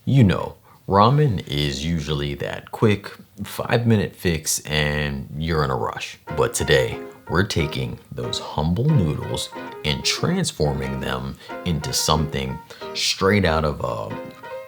You know, ramen is usually that quick 5-minute fix and you're in a rush. But today, we're taking those humble noodles and transforming them into something straight out of a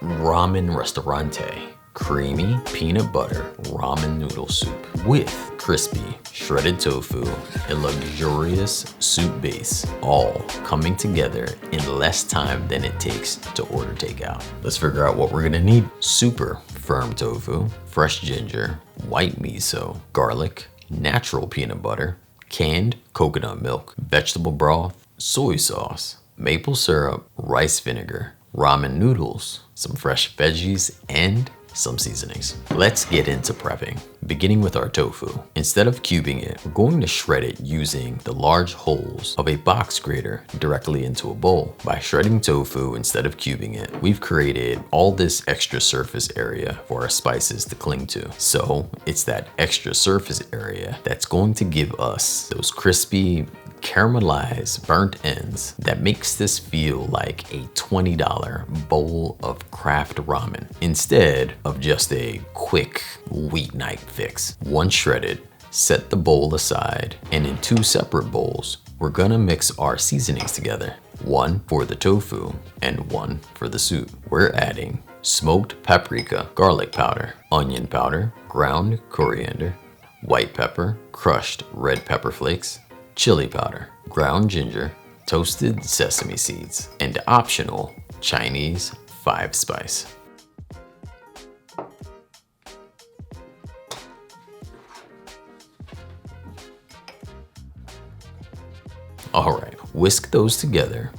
ramen restaurante. Creamy peanut butter ramen noodle soup with crispy shredded tofu, a luxurious soup base, all coming together in less time than it takes to order takeout. Let's figure out what we're gonna need. Super firm tofu, fresh ginger, white miso, garlic, natural peanut butter, canned coconut milk, vegetable broth, soy sauce, maple syrup, rice vinegar, ramen noodles, some fresh veggies, and some seasonings. Let's get into prepping, beginning with our tofu. Instead of cubing it, we're going to shred it using the large holes of a box grater directly into a bowl. By shredding tofu instead of cubing it, we've created all this extra surface area for our spices to cling to. So it's that extra surface area that's going to give us those crispy, caramelized burnt ends that makes this feel like a $20 bowl of craft ramen instead of just a quick weeknight fix. Once shredded, set the bowl aside, and in 2 separate bowls, we're gonna mix our seasonings together. One for the tofu and one for the soup. We're adding smoked paprika, garlic powder, onion powder, ground coriander, white pepper, crushed red pepper flakes, chili powder, ground ginger, toasted sesame seeds, and optional Chinese 5-spice. All right, whisk those together.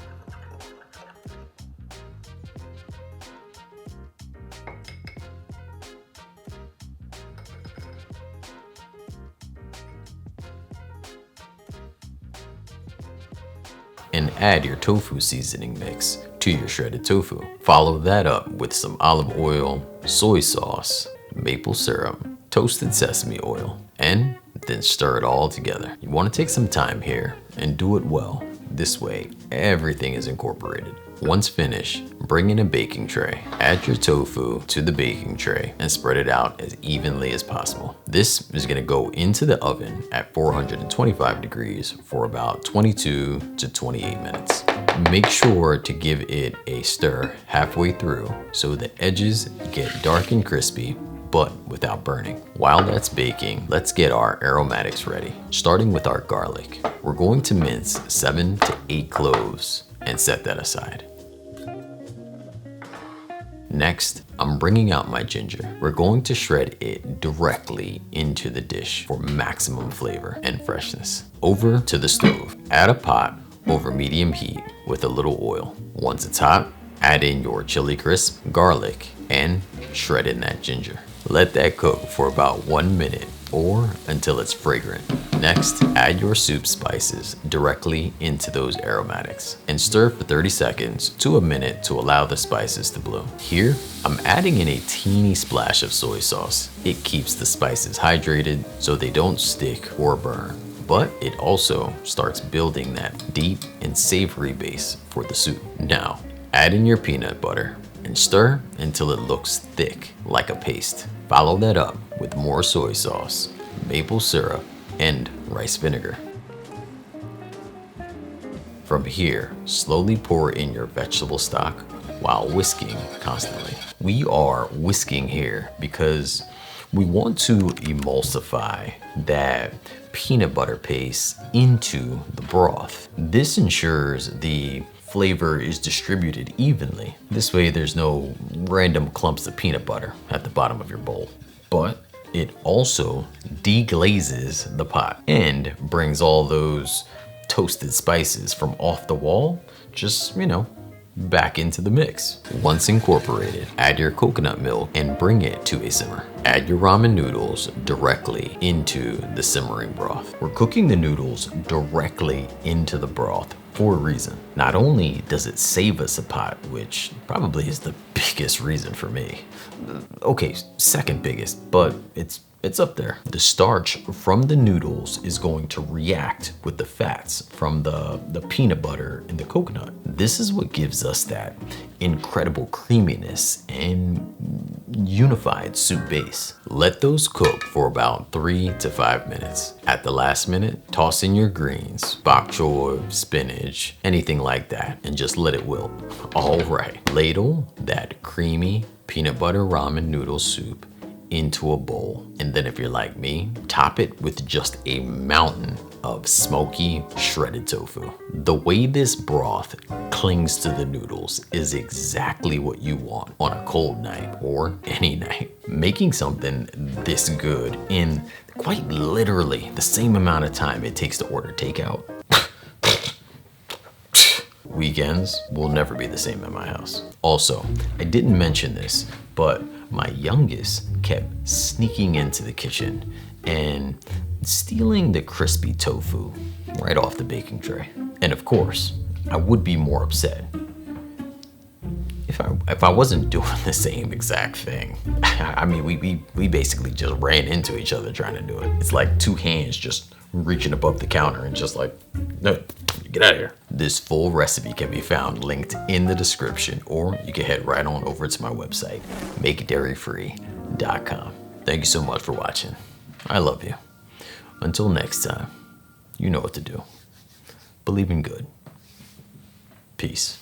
And add your tofu seasoning mix to your shredded tofu. Follow that up with some olive oil, soy sauce, maple syrup, toasted sesame oil, and then stir it all together. You want to take some time here and do it well. This way, everything is incorporated. Once finished, bring in a baking tray. Add your tofu to the baking tray and spread it out as evenly as possible. This is gonna go into the oven at 425 degrees for about 22 to 28 minutes. Make sure to give it a stir halfway through so the edges get dark and crispy, but without burning. While that's baking, let's get our aromatics ready. Starting with our garlic, we're going to mince 7 to 8 cloves and set that aside. Next, I'm bringing out my ginger. We're going to shred it directly into the dish for maximum flavor and freshness. Over to the stove, add a pot over medium heat with a little oil. Once it's hot, add in your chili crisp, garlic, and shred in that ginger. Let that cook for about 1 minute or until it's fragrant. Next, add your soup spices directly into those aromatics and stir for 30 seconds to a minute to allow the spices to bloom. Here, I'm adding in a teeny splash of soy sauce. It keeps the spices hydrated so they don't stick or burn, but it also starts building that deep and savory base for the soup. Now, add in your peanut butter and stir until it looks thick like a paste. Follow that up with more soy sauce, maple syrup, and rice vinegar. From here, slowly pour in your vegetable stock while whisking constantly. We are whisking here because we want to emulsify that peanut butter paste into the broth. This ensures the flavor is distributed evenly. This way there's no random clumps of peanut butter at the bottom of your bowl. But it also deglazes the pot and brings all those toasted spices from off the wall, just, back into the mix. Once incorporated, add your coconut milk and bring it to a simmer. Add your ramen noodles directly into the simmering broth. We're cooking the noodles directly into the broth for a reason. Not only does it save us a pot, which probably is the biggest reason for me. Okay, second biggest, but it's It's up there. The starch from the noodles is going to react with the fats from the peanut butter and the coconut. This is what gives us that incredible creaminess and unified soup base. Let those cook for about 3 to 5 minutes. At the last minute, toss in your greens, bok choy, spinach, anything like that, and just let it wilt. All right, ladle that creamy peanut butter ramen noodle soup into a bowl. And then if you're like me, top it with just a mountain of smoky shredded tofu. The way this broth clings to the noodles is exactly what you want on a cold night or any night. Making something this good in quite literally the same amount of time it takes to order takeout, weekends will never be the same at my house. Also, I didn't mention this, but my youngest kept sneaking into the kitchen and stealing the crispy tofu right off the baking tray. And of course, I would be more upset if I wasn't doing the same exact thing. I mean, we basically just ran into each other trying to do it. It's like two hands just reaching above the counter and just like, no, get out of here. This full recipe can be found linked in the description, or you can head right on over to my website, makedairyfree.com. Thank you so much for watching. I love you. Until next time, you know what to do. Believe in good. Peace.